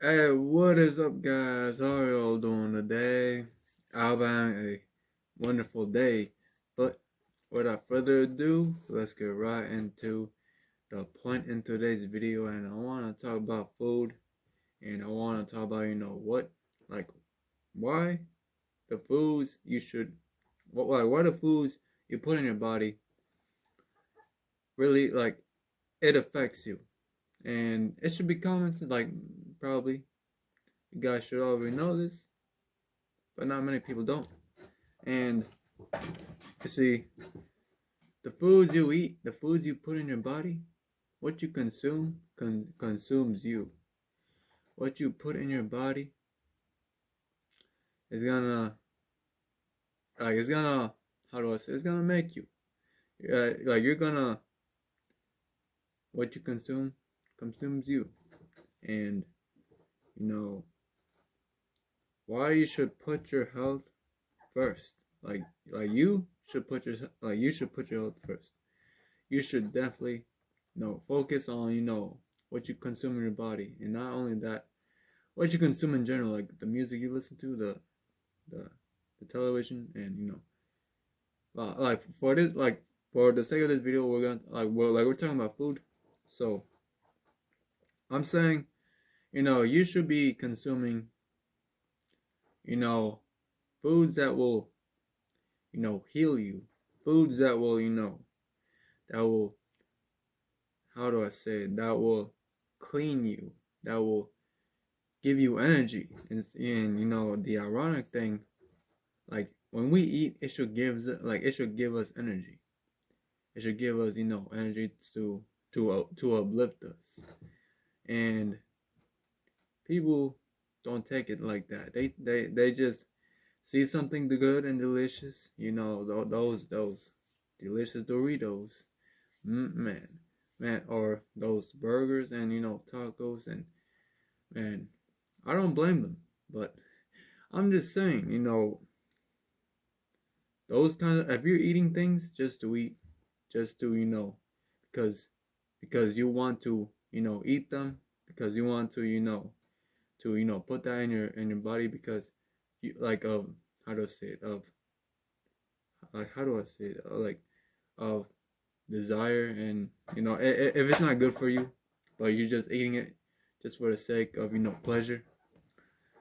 Hey, what is up, guys? How are y'all doing today? I'm having a wonderful day. But without further ado, let's get right into the point in today's video. And I want to talk about food, and I want to talk about, like, why the foods you should, why the foods you put in your body really, like, it affects you. And it should be common sense, like, probably you guys should already know this, but not many people don't. And you see, the foods you eat, the foods you put in your body, what you consume consumes you. What you put in your body is gonna, it's gonna, how do I say, it's gonna make you. Like you're gonna, what you consume consumes you. And, you know, why you should put your health first. Like you should put your health first. You should definitely, focus on, what you consume in your body. And not only that, what you consume in general, like the music you listen to, the the television, and like for this, like for the sake of this video, we're gonna we're talking about food. So I'm saying, you should be consuming, you know, foods that will, heal you, foods that will, that will, how do I say it, that will clean you, that will give you energy. And the ironic thing, like when we eat, it should give us energy. It should give us, energy to uplift us. And people don't take it like that. They just see something good and delicious, those delicious Doritos, man, or those burgers and tacos, and man, I don't blame them, but I'm just saying, those kind of, if you're eating things just to eat, just to, because you want to, eat them, because you want to, put that in your body, because you like, how do I say it, of, like, how do I say it, like, of desire. And if it's not good for you, but you're just eating it just for the sake of, pleasure,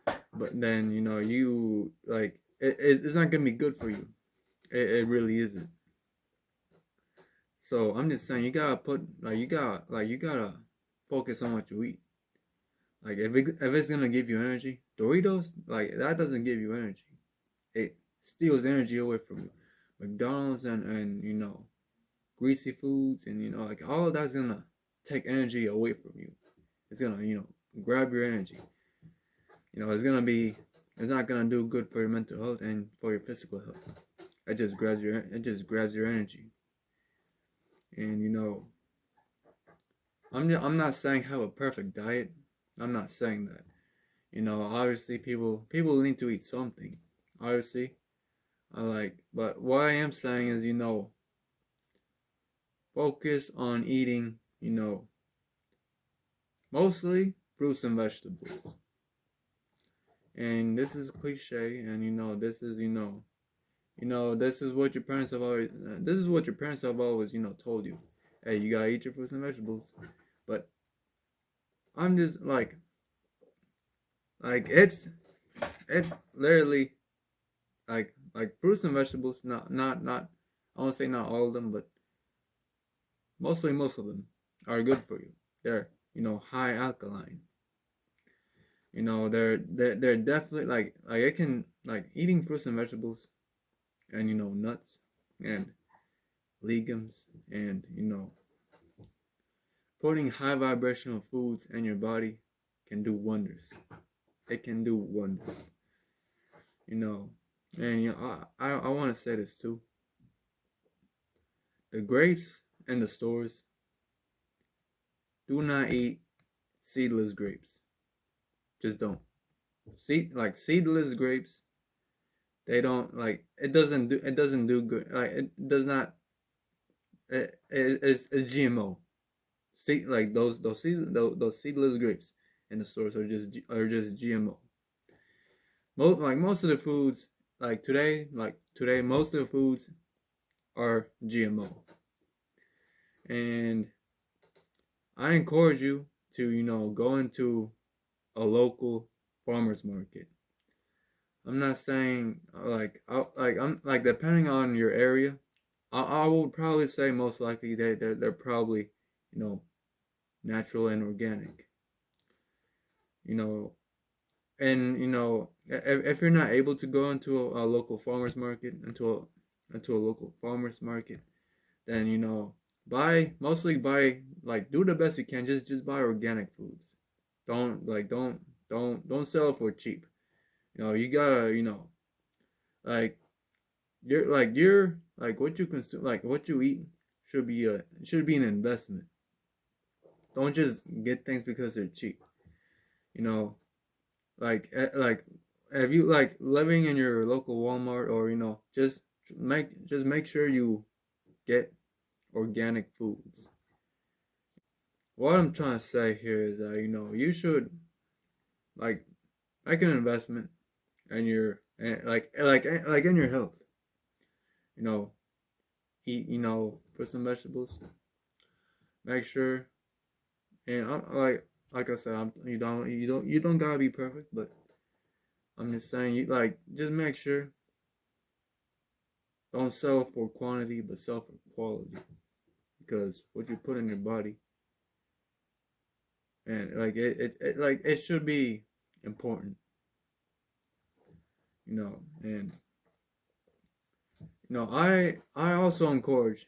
but then, you like it's not gonna be good for you. It really isn't. So I'm just saying, you gotta put, you gotta focus on what you eat. Like if it's gonna give you energy, Doritos, like that doesn't give you energy. It steals energy away from you. McDonald's and greasy foods, and like all of that's gonna take energy away from you. It's gonna, grab your energy. It's not gonna do good for your mental health and for your physical health. It just grabs your energy. And I'm not saying have a perfect diet. I'm not saying that. Obviously people need to eat something. Obviously, but what I am saying is, focus on eating, mostly fruits and vegetables. And this is cliche, and this is what your parents have always. This is what your parents have always, told you. Hey, you gotta eat your fruits and vegetables. But I'm just like it's literally like fruits and vegetables. Not. I won't say not all of them, but mostly most of them are good for you. They're, high alkaline. They're definitely like it can, like, eating fruits and vegetables, and nuts and legumes, and putting high vibrational foods in your body can do wonders. It can do wonders. You know, and I want to say this too. The grapes in the stores, do not eat seedless grapes. Just don't. Seedless grapes, they don't, like, it doesn't do good. Like, it does not. It's GMO. Seed, like those seedless grapes. in the stores are just GMO. Most of the foods like today most of the foods are GMO. And I encourage you to go into a local farmers market. I'm not saying I'm like depending on your area, I would probably say most likely they're probably you know natural and organic. You know, and if you're not able to go into a local farmers market, into a local farmers market, then buy, like, do the best you can. Just buy organic foods. Don't sell it for cheap. You gotta like like what you consume, like what you eat should be an investment. Don't just get things because they're cheap. You know, like have you like living in your local Walmart, or just make sure you get organic foods. What I'm trying to say here is that you should like make an investment in your like in your health. You know, eat put some vegetables. Make sure, and I'm like I said, you don't gotta be perfect, but I'm just saying, you like just make sure, don't sell for quantity but sell for quality, because what you put in your body, and like it should be important, and I also encourage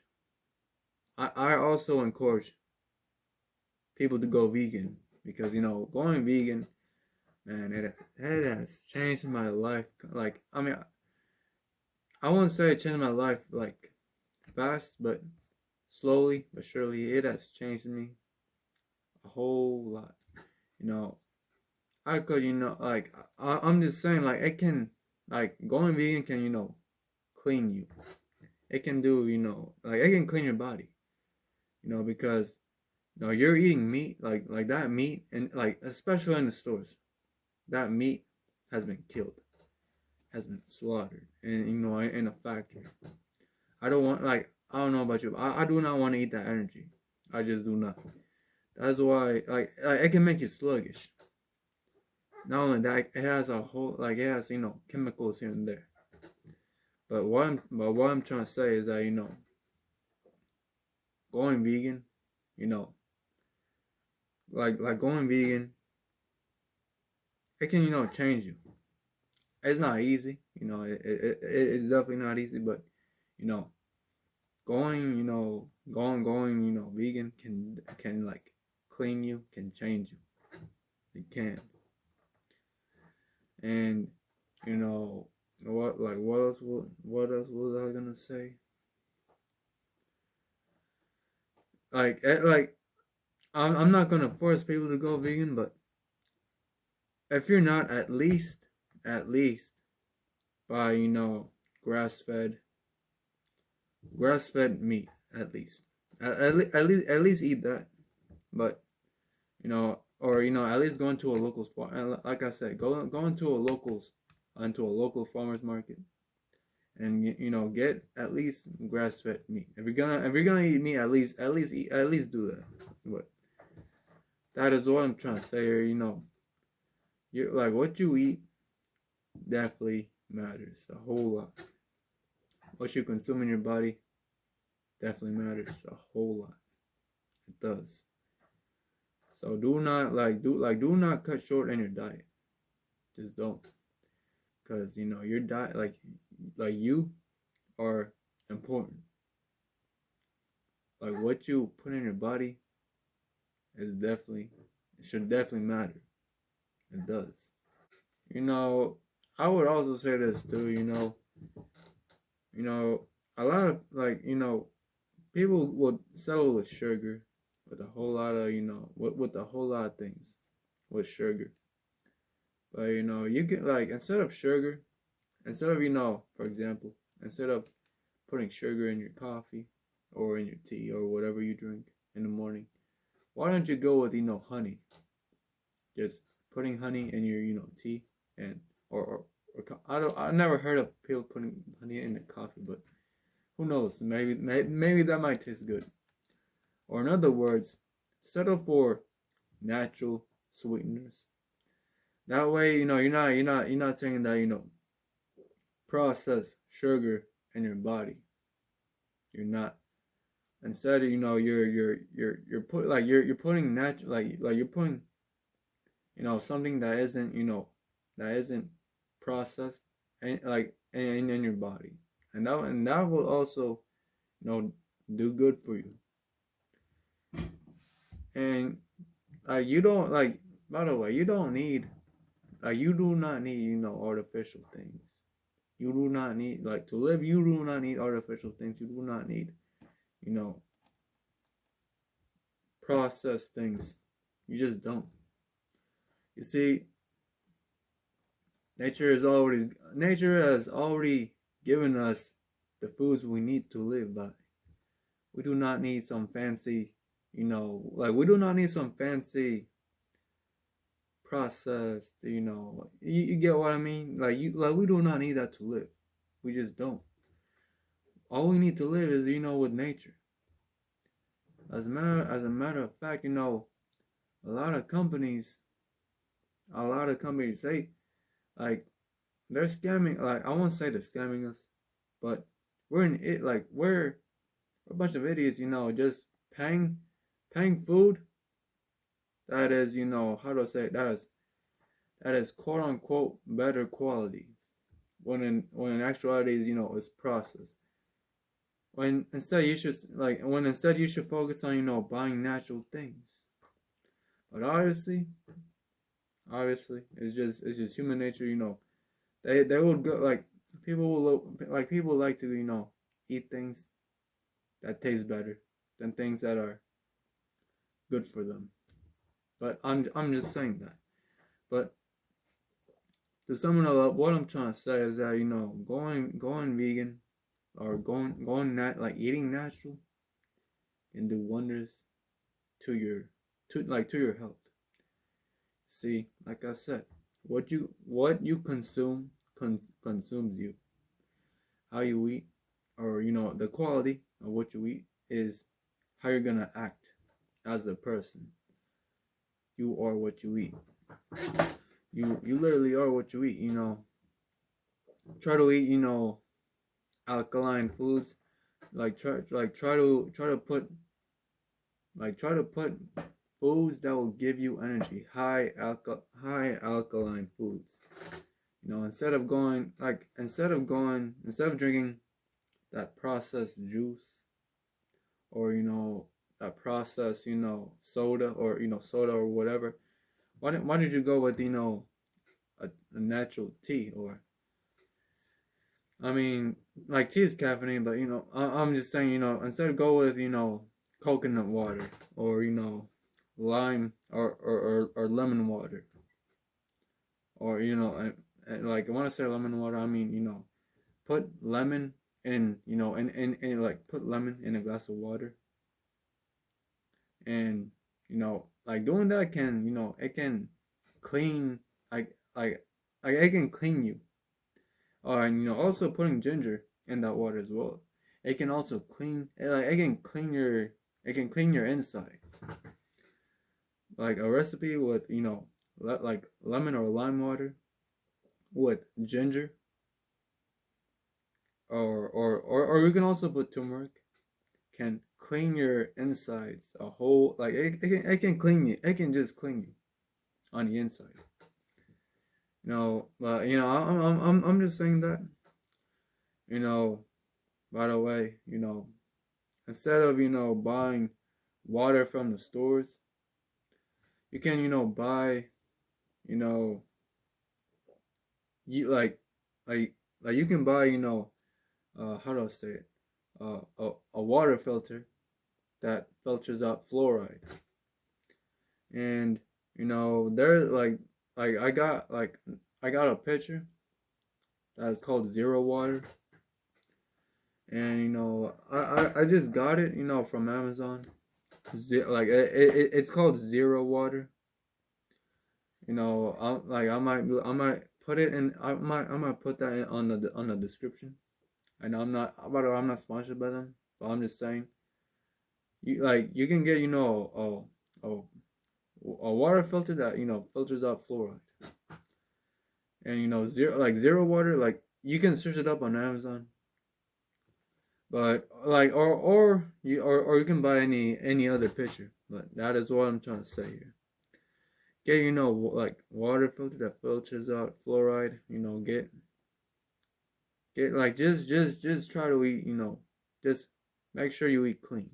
people to go vegan, because going vegan, man, it has changed my life. Like, I mean, I wouldn't say it changed my life like fast, but slowly but surely it has changed me a whole lot. You know, I could, like I'm just saying, like it can, like going vegan can, clean you. It can do, like it can clean your body. Because you're eating meat, like that meat, and like especially in the stores, that meat has been killed, has been slaughtered, and in a factory. I don't know about you, but I do not want to eat that energy. I just do not. That's why, like it can make you sluggish. Not only that, it has a whole, like it has chemicals here and there. But what I'm trying to say is that going vegan, you know like going vegan, it can change you. It's not easy, it's definitely not easy, but you know going vegan can like clean you, can change you. It can. And what else was I gonna say? Like I'm not gonna force people to go vegan, but if you're not, at least buy grass fed meat, at least. At least eat that. But or at least go into a local spot. And like I said, go into a local farmers market, and get at least grass fed meat. If you're gonna eat meat, at least do that. But that is what I'm trying to say here. You like what you eat definitely matters a whole lot. What you consume in your body definitely matters a whole lot. It does. So do not cut short on your diet. Just don't, because your diet, like you are important. Like what you put in your body should definitely matter. It does. You know, I would also say this too. You know, a lot of people would settle with sugar, with a whole lot of with a whole lot of things with sugar. But you can, like, instead of for example, instead of putting sugar in your coffee or in your tea or whatever you drink in the morning, why don't you go with honey? just putting honey in your tea, and I never heard of people putting honey in the coffee, but who knows? Maybe that might taste good. Or in other words, settle for natural sweeteners. That way, you're not taking that processed sugar in your body. You're not. Instead, you're put like you're putting natural like you're putting something that isn't processed and like in your body, and that will also do good for you. And you don't like by the way, you do not need artificial things. You do not need like to live. You do not need artificial things. You do not need you know processed things. You just don't. You see, nature has already given us the foods we need to live by. We do not need some fancy, we do not need some fancy processed, you get what I mean? We do not need that to live. We just don't. All we need to live is, with nature. As a matter of fact, a lot of companies, say, like, they're scamming. Like, I won't say they're scamming us, but we're a bunch of idiots, just paying food that is, how do I say it? That is quote unquote better quality, when in actuality is processed. When instead you should focus on buying natural things. But obviously, it's just human nature. They would go like people like to eat things that taste better than things that are good for them. But I'm just saying that. But to sum it all up, what I'm trying to say is that going vegan or eating natural can do wonders to your health. See, like I said, what you consume consumes you. How you eat, or the quality of what you eat is how you're gonna act as a person. You are what you eat. You literally are what you eat. Try to eat alkaline foods. Try to put foods that will give you energy. High alkaline foods. Instead of drinking that processed juice, or that processed soda, or whatever. Why did you go with a natural tea? Or I mean, like, tea is caffeine, but I'm just saying, instead go with coconut water, or lime, or lemon water, or and like, when I say lemon water, I mean put lemon put lemon in a glass of water. And like, doing that can it can clean, like it can clean you. And also putting ginger in that water as well, it can also clean your insides. Like a recipe with like lemon or lime water with ginger, or we can also put turmeric, can clean your insides a whole, like, it can clean you. It can just clean you on the inside. But I'm just saying that. You know, by the way, instead of buying water from the stores, you can buy you know you like you can buy how do I say it, a water filter that filters out fluoride. And there's like I got a pitcher that is called Zero Water. And I just got it from Amazon. It's called Zero Water. You know, I might put it in. I might put that in on the description. I know I'm not, by the way, I'm not sponsored by them, but I'm just saying, you can get, a water filter that, filters out fluoride, and zero water, like you can search it up on Amazon, but like or you can buy any other pitcher, but that is what I'm trying to say here. Get, like water filter that filters out fluoride. Get like just try to eat. Just make sure you eat clean.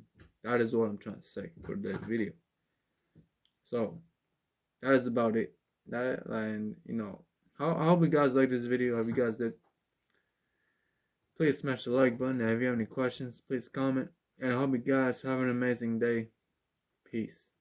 That is what I'm trying to say for this video. So that is about it. That, and I hope you guys like this video. If you guys did, please smash the like button. And if you have any questions, please comment. And I hope you guys have an amazing day. Peace.